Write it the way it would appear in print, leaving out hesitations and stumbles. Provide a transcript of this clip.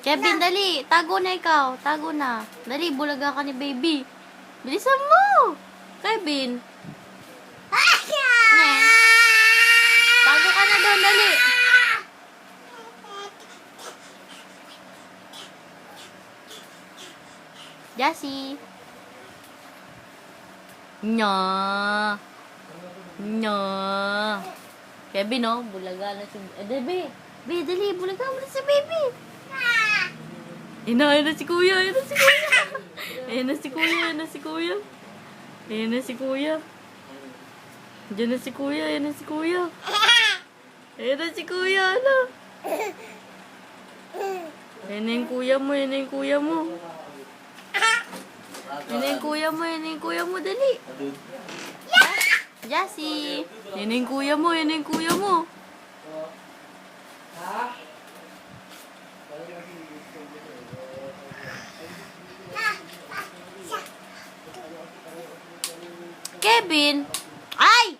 Kevin, dali. Tago na ikaw. Tago na. Dali, bulaga ka ni baby. Bilisan mo. Kevin. Nye. Tago ka na doon, dali. Jassy. Nya. Nya. Kevin, oh. Bulaga na si... Dali, dali. Bulaga mo na si baby. Ayun na si kuya. Ayun na si kuya. Ayun na si kuya. Ayun na si kuya. Ayun na si kuya. Diyan na si kuya. Ayun na si kuya. Ayun na si kuya. Ano? Ayun na yung kuya mo. Ayun na yung kuya mo. Ayun na yung kuya mo. Ayun na yung kuya mo. Dali. Jassy. Ayun na yung kuya mo. Ayun na yung kuya mo. Kevin! Ay!